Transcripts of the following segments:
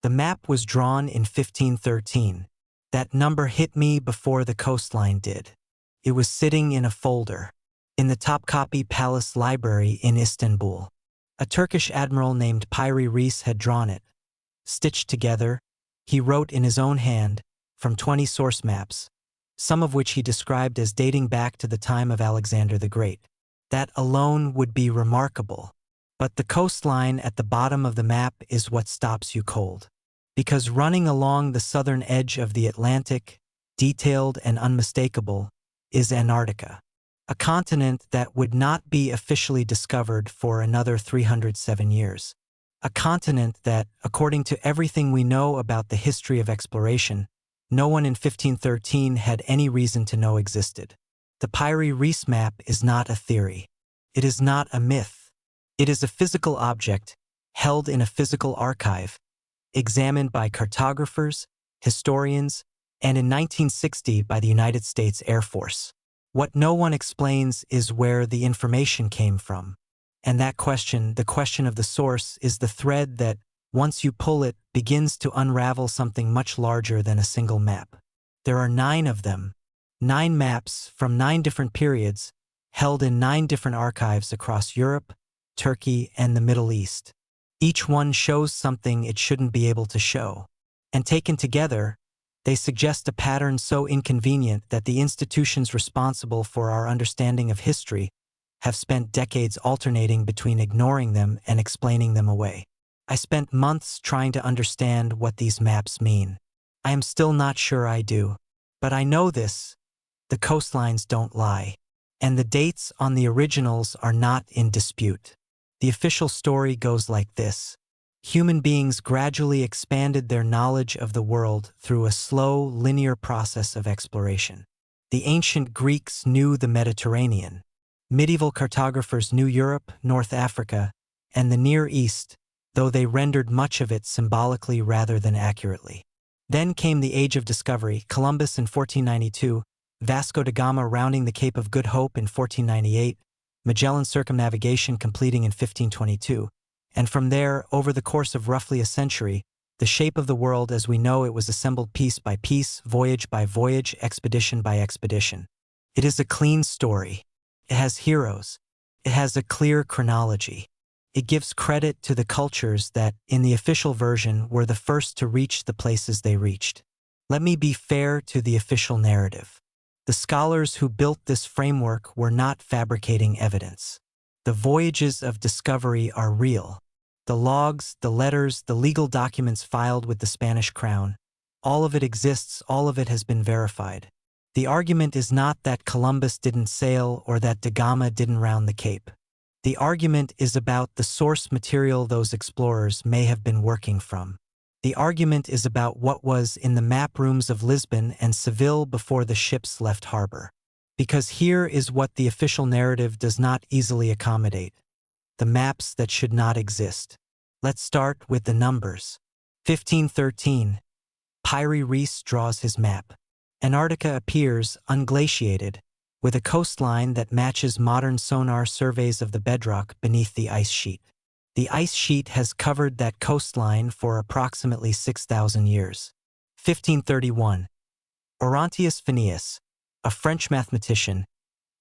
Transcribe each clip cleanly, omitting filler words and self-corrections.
The map was drawn in 1513. That number hit me before the coastline did. It was sitting in a folder in the Topkapi Palace Library in Istanbul. A Turkish admiral named Piri Reis had drawn it. Stitched together, he wrote in his own hand from 20 source maps, some of which he described as dating back to the time of Alexander the Great. That alone would be remarkable. But the coastline at the bottom of the map is what stops you cold. Because running along the southern edge of the Atlantic, detailed and unmistakable, is Antarctica, a continent that would not be officially discovered for another 307 years. A continent that, according to everything we know about the history of exploration, no one in 1513 had any reason to know existed. The Piri Reis map is not a theory. It is not a myth. It is a physical object, held in a physical archive, examined by cartographers, historians, and in 1960 by the United States Air Force. What no one explains is where the information came from. And that question, the question of the source, is the thread that, once you pull it, begins to unravel something much larger than a single map. There are 9 of them, 9 maps from 9 different periods, held in 9 different archives across Europe, Turkey, and the Middle East. Each one shows something it shouldn't be able to show. And taken together, they suggest a pattern so inconvenient that the institutions responsible for our understanding of history have spent decades alternating between ignoring them and explaining them away. I spent months trying to understand what these maps mean. I am still not sure I do. But I know this: the coastlines don't lie. And the dates on the originals are not in dispute. The official story goes like this. Human beings gradually expanded their knowledge of the world through a slow, linear process of exploration. The ancient Greeks knew the Mediterranean. Medieval cartographers knew Europe, North Africa, and the Near East, though they rendered much of it symbolically rather than accurately. Then came the Age of Discovery, Columbus in 1492, Vasco da Gama rounding the Cape of Good Hope in 1498, Magellan's circumnavigation completing in 1522, and from there, over the course of roughly a century, the shape of the world as we know it was assembled piece by piece, voyage by voyage, expedition by expedition. It is a clean story. It has heroes. It has a clear chronology. It gives credit to the cultures that, in the official version, were the first to reach the places they reached. Let me be fair to the official narrative. The scholars who built this framework were not fabricating evidence. The voyages of discovery are real. The logs, the letters, the legal documents filed with the Spanish crown, all of it exists, all of it has been verified. The argument is not that Columbus didn't sail or that da Gama didn't round the Cape. The argument is about the source material those explorers may have been working from. The argument is about what was in the map rooms of Lisbon and Seville before the ships left harbor. Because here is what the official narrative does not easily accommodate: the maps that should not exist. Let's start with the numbers. 1513. Piri Reis draws his map. Antarctica appears unglaciated, with a coastline that matches modern sonar surveys of the bedrock beneath the ice sheet. The ice sheet has covered that coastline for approximately 6,000 years. 1531. Orontius Phineas, a French mathematician,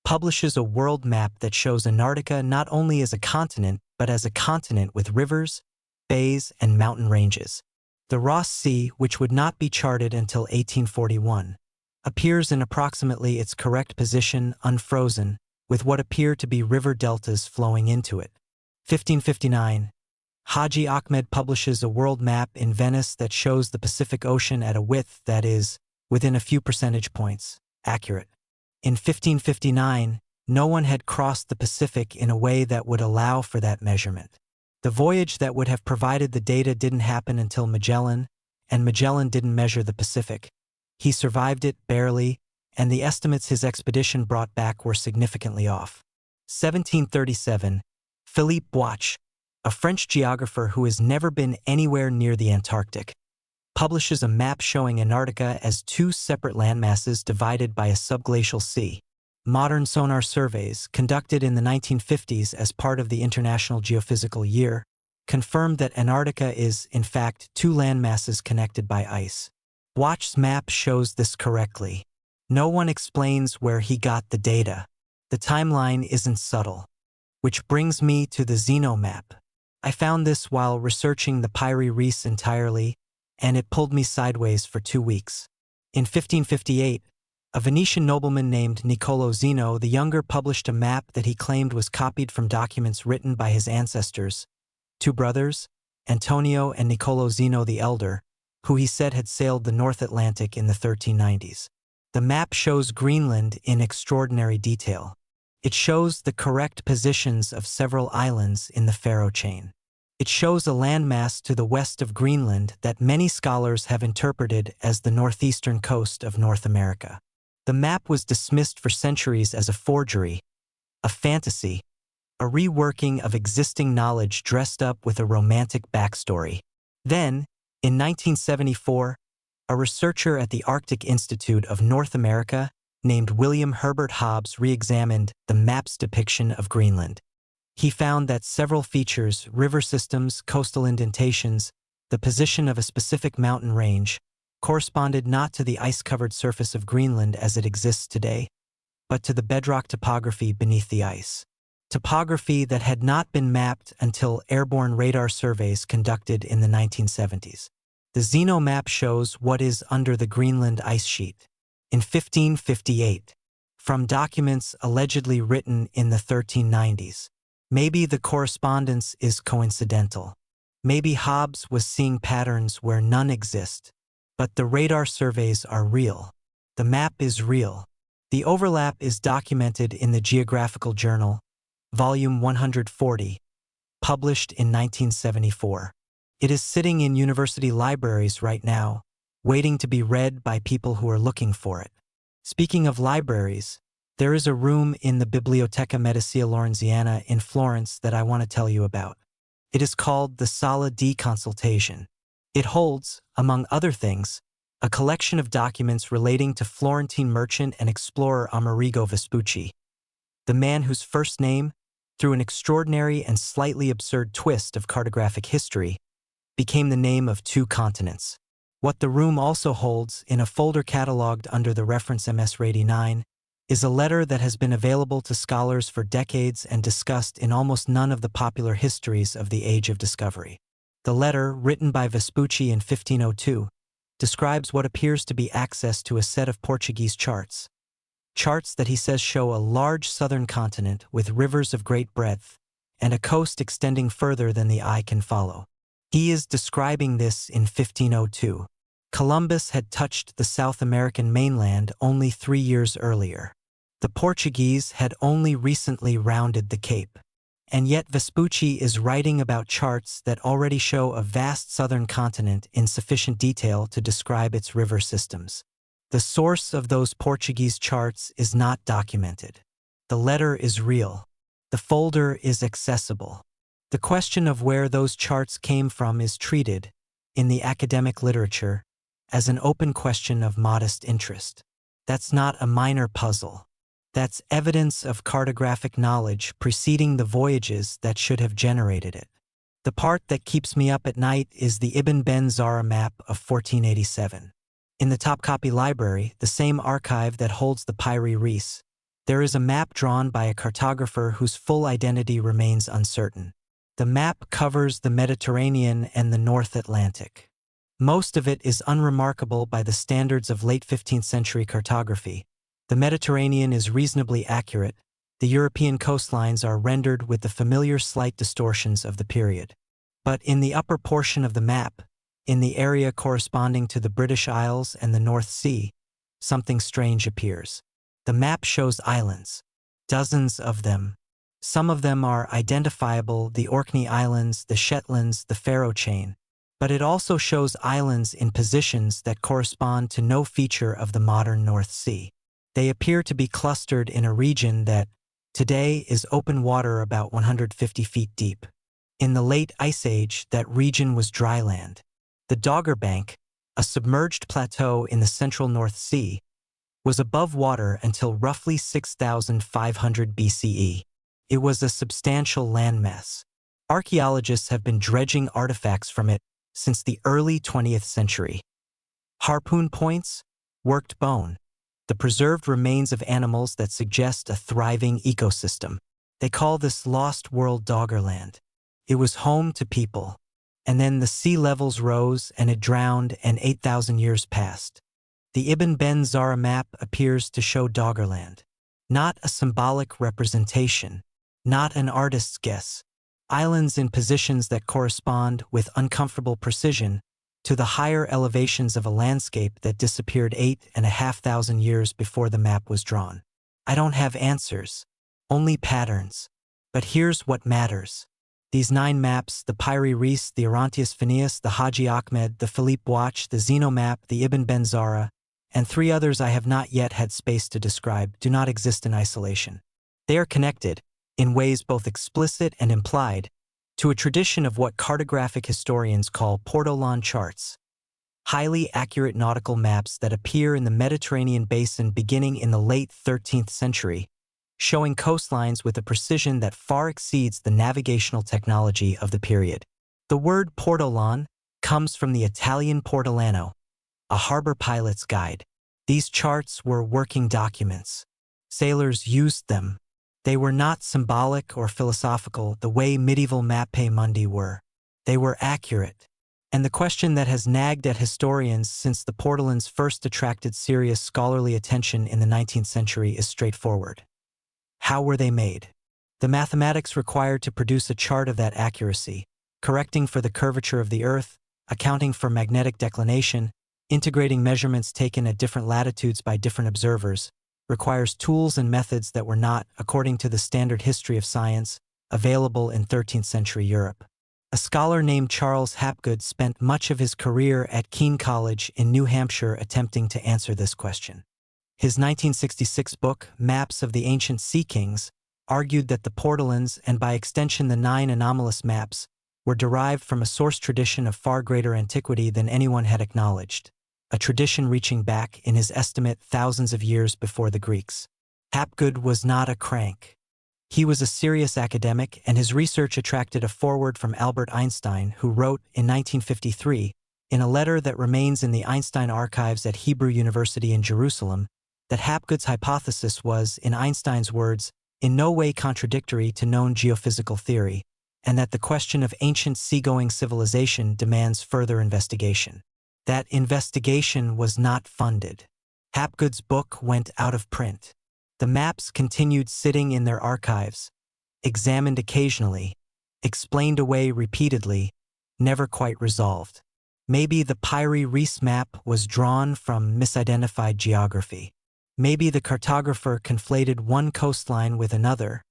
publishes a world map that shows Antarctica not only as a continent, but as a continent with rivers, bays, and mountain ranges. The Ross Sea, which would not be charted until 1841, appears in approximately its correct position, unfrozen, with what appear to be river deltas flowing into it. 1559. Haji Ahmed publishes a world map in Venice that shows the Pacific Ocean at a width that is, within a few percentage points, accurate. In 1559, no one had crossed the Pacific in a way that would allow for that measurement. The voyage that would have provided the data didn't happen until Magellan, and Magellan didn't measure the Pacific. He survived it, barely, and the estimates his expedition brought back were significantly off. 1737. Philippe Boitch, a French geographer who has never been anywhere near the Antarctic, publishes a map showing Antarctica as 2 separate landmasses divided by a subglacial sea. Modern sonar surveys, conducted in the 1950s as part of the International Geophysical Year, confirmed that Antarctica is, in fact, two landmasses connected by ice. Watch's map shows this correctly. No one explains where he got the data. The timeline isn't subtle. Which brings me to the Zeno map. I found this while researching the Piri Reis entirely, and it pulled me sideways for 2 weeks. In 1558, a Venetian nobleman named Niccolò Zeno the Younger published a map that he claimed was copied from documents written by his ancestors, two brothers, Antonio and Niccolò Zeno the Elder, who he said had sailed the North Atlantic in the 1390s. The map shows Greenland in extraordinary detail. It shows the correct positions of several islands in the Faroe chain. It shows a landmass to the west of Greenland that many scholars have interpreted as the northeastern coast of North America. The map was dismissed for centuries as a forgery, a fantasy, a reworking of existing knowledge dressed up with a romantic backstory. Then, in 1974, a researcher at the Arctic Institute of North America named William Herbert Hobbs re-examined the map's depiction of Greenland. He found that several features, river systems, coastal indentations, the position of a specific mountain range, corresponded not to the ice-covered surface of Greenland as it exists today, but to the bedrock topography beneath the ice. Topography that had not been mapped until airborne radar surveys conducted in the 1970s. The Zeno map shows what is under the Greenland ice sheet. In 1558, from documents allegedly written in the 1390s. Maybe the correspondence is coincidental. Maybe Hobbs was seeing patterns where none exist. But the radar surveys are real. The map is real. The overlap is documented in the Geographical Journal, Volume 140, published in 1974. It is sitting in university libraries right now, waiting to be read by people who are looking for it. Speaking of libraries, there is a room in the Biblioteca Medicea Lorenziana in Florence that I want to tell you about. It is called the Sala di Consultation. It holds, among other things, a collection of documents relating to Florentine merchant and explorer Amerigo Vespucci, the man whose first name, through an extraordinary and slightly absurd twist of cartographic history, became the name of 2 continents. What the room also holds, in a folder catalogued under the reference MS-89, is a letter that has been available to scholars for decades and discussed in almost none of the popular histories of the Age of Discovery. The letter, written by Vespucci in 1502, describes what appears to be access to a set of Portuguese charts. Charts that he says show a large southern continent with rivers of great breadth and a coast extending further than the eye can follow. He is describing this in 1502. Columbus had touched the South American mainland only 3 years earlier. The Portuguese had only recently rounded the Cape. And yet Vespucci is writing about charts that already show a vast southern continent in sufficient detail to describe its river systems. The source of those Portuguese charts is not documented. The letter is real. The folder is accessible. The question of where those charts came from is treated, in the academic literature, as an open question of modest interest. That's not a minor puzzle. That's evidence of cartographic knowledge preceding the voyages that should have generated it. The part that keeps me up at night is the Ibn Ben Zara map of 1487. In the Topkapi Library, the same archive that holds the Piri Reis, there is a map drawn by a cartographer whose full identity remains uncertain. The map covers the Mediterranean and the North Atlantic. Most of it is unremarkable by the standards of late 15th century cartography. The Mediterranean is reasonably accurate. The European coastlines are rendered with the familiar slight distortions of the period. But in the upper portion of the map, in the area corresponding to the British Isles and the North Sea, something strange appears. The map shows islands, dozens of them. Some of them are identifiable, the Orkney Islands, the Shetlands, the Faroe chain. But it also shows islands in positions that correspond to no feature of the modern North Sea. They appear to be clustered in a region that, today, is open water about 150 feet deep. In the late Ice Age, that region was dry land. The Doggerbank, a submerged plateau in the central North Sea, was above water until roughly 6,500 BCE. It was a substantial landmass. Archaeologists have been dredging artifacts from it since the early 20th century. Harpoon points, worked bone, the preserved remains of animals that suggest a thriving ecosystem. They call this lost world Doggerland. It was home to people. And then the sea levels rose and it drowned and 8,000 years passed. The Ibn Ben Zara map appears to show Doggerland. Not a symbolic representation, not an artist's guess. Islands in positions that correspond with uncomfortable precision to the higher elevations of a landscape that disappeared 8,500 years before the map was drawn. I don't have answers, only patterns. But here's what matters. These 9 maps, the Pyri Reis, the Orontius Phineas, the Haji Ahmed, the Philippe Watch, the Zeno map, the Ibn Ben Zara, and 3 others I have not yet had space to describe, do not exist in isolation. They are connected, in ways both explicit and implied, to a tradition of what cartographic historians call portolan charts, highly accurate nautical maps that appear in the Mediterranean basin beginning in the late 13th century, showing coastlines with a precision that far exceeds the navigational technology of the period. The word portolan comes from the Italian portolano, a harbor pilot's guide. These charts were working documents. Sailors used them. They were not symbolic or philosophical the way medieval Mappe Mundi were. They were accurate. And the question that has nagged at historians since the portolans first attracted serious scholarly attention in the 19th century is straightforward. How were they made? The mathematics required to produce a chart of that accuracy, correcting for the curvature of the Earth, accounting for magnetic declination, integrating measurements taken at different latitudes by different observers, requires tools and methods that were not, according to the standard history of science, available in 13th century Europe. A scholar named Charles Hapgood spent much of his career at Keene College in New Hampshire attempting to answer this question. His 1966 book, Maps of the Ancient Sea Kings, argued that the portolans, and by extension the 9 anomalous maps, were derived from a source tradition of far greater antiquity than anyone had acknowledged, a tradition reaching back, in his estimate, thousands of years before the Greeks. Hapgood was not a crank. He was a serious academic, and his research attracted a foreword from Albert Einstein, who wrote, in 1953, in a letter that remains in the Einstein archives at Hebrew University in Jerusalem, that Hapgood's hypothesis was, in Einstein's words, in no way contradictory to known geophysical theory, and that the question of ancient seagoing civilization demands further investigation. That investigation was not funded. Hapgood's book went out of print. The maps continued sitting in their archives, examined occasionally, explained away repeatedly, never quite resolved. Maybe the Pyri Reis map was drawn from misidentified geography. Maybe the cartographer conflated one coastline with another,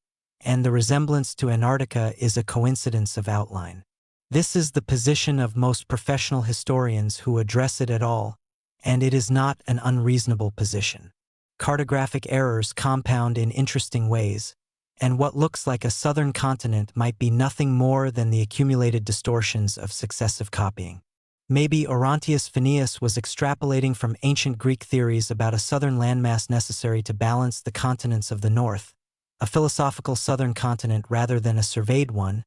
and the resemblance to Antarctica is a coincidence of outline. This is the position of most professional historians who address it at all, and it is not an unreasonable position. Cartographic errors compound in interesting ways, and what looks like a southern continent might be nothing more than the accumulated distortions of successive copying. Maybe Orontius Phineas was extrapolating from ancient Greek theories about a southern landmass necessary to balance the continents of the north, a philosophical southern continent rather than a surveyed one,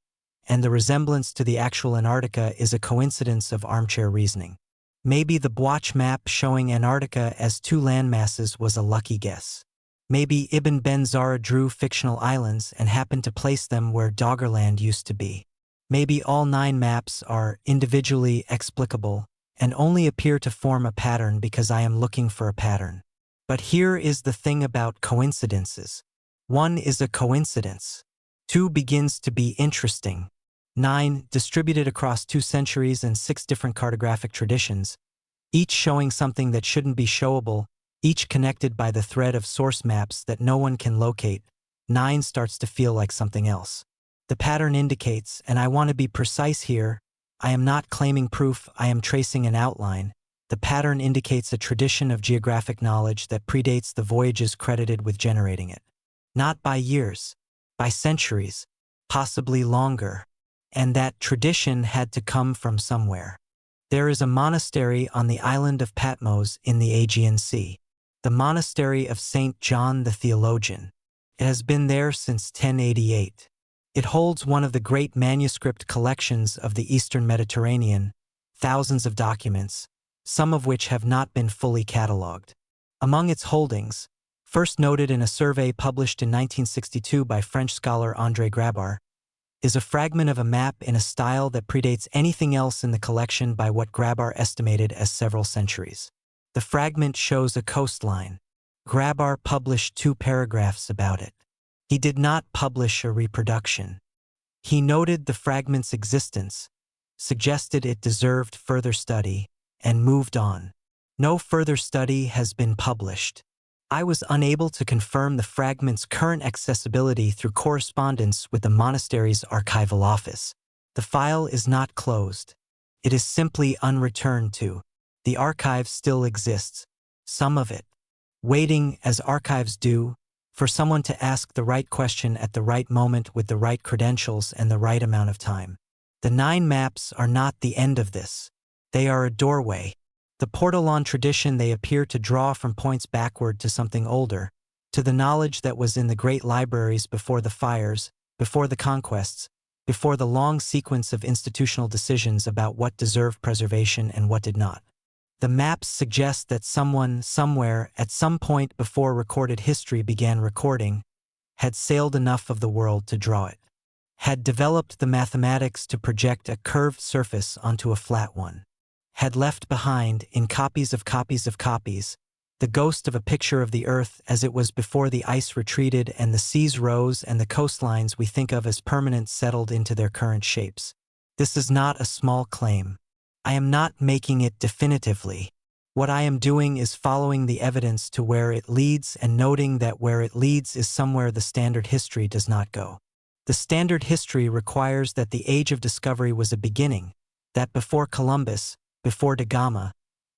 and the resemblance to the actual Antarctica is a coincidence of armchair reasoning. Maybe the Bwatch map showing Antarctica as 2 landmasses was a lucky guess. Maybe Ibn Ben Zara drew fictional islands and happened to place them where Doggerland used to be. Maybe all 9 maps are individually explicable and only appear to form a pattern because I am looking for a pattern. But here is the thing about coincidences. 1 is a coincidence. 2 begins to be interesting. 9, distributed across 2 centuries and 6 different cartographic traditions, each showing something that shouldn't be showable, each connected by the thread of source maps that no one can locate. 9 starts to feel like something else. The pattern indicates, and I want to be precise here, I am not claiming proof, I am tracing an outline. The pattern indicates a tradition of geographic knowledge that predates the voyages credited with generating it. Not by years, by centuries, possibly longer. And that tradition had to come from somewhere. There is a monastery on the island of Patmos in the Aegean Sea, the monastery of St. John the Theologian. It has been there since 1088. It holds one of the great manuscript collections of the Eastern Mediterranean, thousands of documents, some of which have not been fully catalogued. Among its holdings, first noted in a survey published in 1962 by French scholar André Grabar, is a fragment of a map in a style that predates anything else in the collection by what Grabar estimated as several centuries. The fragment shows a coastline. Grabar published 2 paragraphs about it. He did not publish a reproduction. He noted the fragment's existence, suggested it deserved further study, and moved on. No further study has been published. I was unable to confirm the fragment's current accessibility through correspondence with the monastery's archival office. The file is not closed. It is simply unreturned to. The archive still exists, some of it, waiting, as archives do, for someone to ask the right question at the right moment with the right credentials and the right amount of time. The 9 maps are not the end of this. They are a doorway. The portal-on tradition, they appear to draw from points backward to something older, to the knowledge that was in the great libraries before the fires, before the conquests, before the long sequence of institutional decisions about what deserved preservation and what did not. The maps suggest that someone, somewhere, at some point before recorded history began recording, had sailed enough of the world to draw it, had developed the mathematics to project a curved surface onto a flat one, had left behind, in copies of copies of copies, the ghost of a picture of the earth as it was before the ice retreated and the seas rose and the coastlines we think of as permanent settled into their current shapes. This is not a small claim. I am not making it definitively. What I am doing is following the evidence to where it leads and noting that where it leads is somewhere the standard history does not go. The standard history requires that the age of discovery was a beginning, that before Columbus, before da Gama,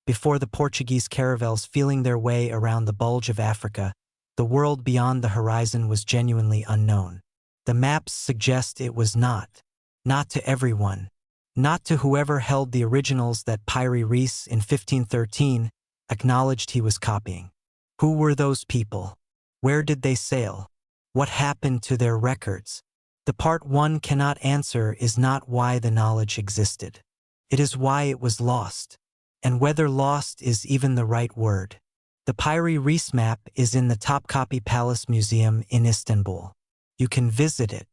before the Portuguese caravels feeling their way around the bulge of Africa, the world beyond the horizon was genuinely unknown. The maps suggest it was not to everyone, not to whoever held the originals that Pierre Rees in 1513 acknowledged he was copying. Who were those people? Where did they sail? What happened to their records? The part one cannot answer is not why the knowledge existed. It is why it was lost, and whether lost is even the right word. The Pierre Rees map is in the Topkapi Palace Museum in Istanbul. You can visit it.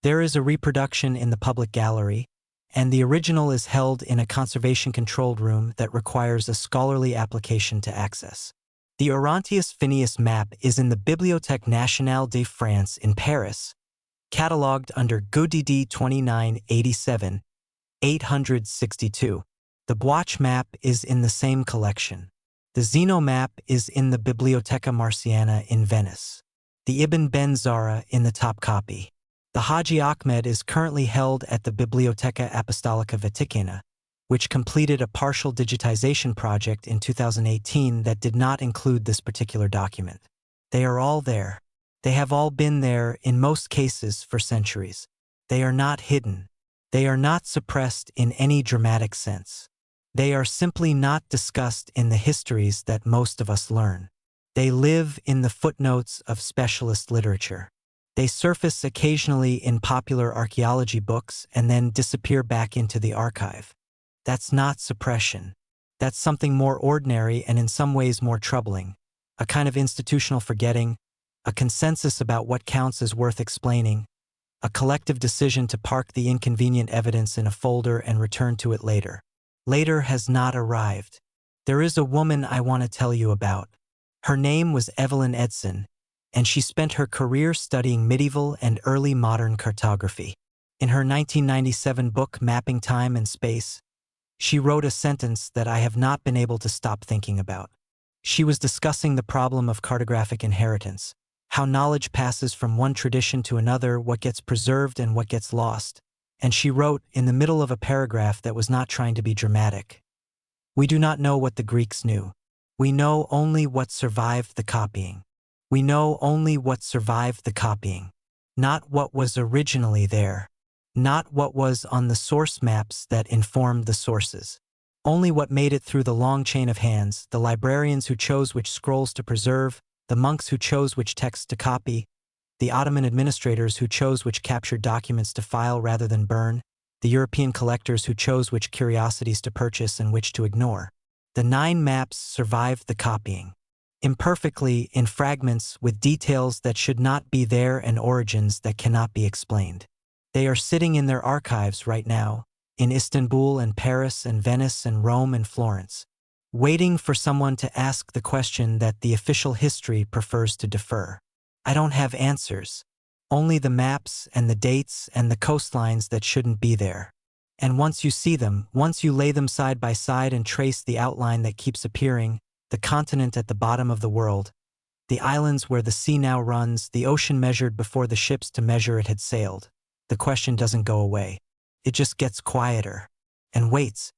There is a reproduction in the public gallery, and the original is held in a conservation-controlled room that requires a scholarly application to access. The Orontius Phineas map is in the Bibliothèque Nationale de France in Paris, catalogued under GODD 2987, 862. The Boitsch map is in the same collection. The Zeno map is in the Biblioteca Marciana in Venice. The Ibn Ben Zara in the Topkapi. The Haji Ahmed is currently held at the Biblioteca Apostolica Vaticana, which completed a partial digitization project in 2018 that did not include this particular document. They are all there. They have all been there, in most cases, for centuries. They are not hidden. They are not suppressed in any dramatic sense. They are simply not discussed in the histories that most of us learn. They live in the footnotes of specialist literature. They surface occasionally in popular archaeology books and then disappear back into the archive. That's not suppression. That's something more ordinary and in some ways more troubling, a kind of institutional forgetting, a consensus about what counts as worth explaining, a collective decision to park the inconvenient evidence in a folder and return to it later. Later has not arrived. There is a woman I want to tell you about. Her name was Evelyn Edson, and she spent her career studying medieval and early modern cartography. In her 1997 book, Mapping Time and Space, she wrote a sentence that I have not been able to stop thinking about. She was discussing the problem of cartographic inheritance, how knowledge passes from one tradition to another, what gets preserved and what gets lost. And she wrote, in the middle of a paragraph that was not trying to be dramatic, "We do not know what the Greeks knew. We know only what survived the copying. We know only what survived the copying, not what was originally there, not what was on the source maps that informed the sources. Only what made it through the long chain of hands, the librarians who chose which scrolls to preserve, the monks who chose which texts to copy, the Ottoman administrators who chose which captured documents to file rather than burn, the European collectors who chose which curiosities to purchase and which to ignore. The 9 maps survived the copying. Imperfectly, in fragments, with details that should not be there and origins that cannot be explained. They are sitting in their archives right now, in Istanbul and Paris and Venice and Rome and Florence, waiting for someone to ask the question that the official history prefers to defer. I don't have answers, only the maps and the dates and the coastlines that shouldn't be there. And once you see them, once you lay them side by side and trace the outline that keeps appearing, the continent at the bottom of the world, the islands where the sea now runs, the ocean measured before the ships to measure it had sailed, the question doesn't go away. It just gets quieter and waits,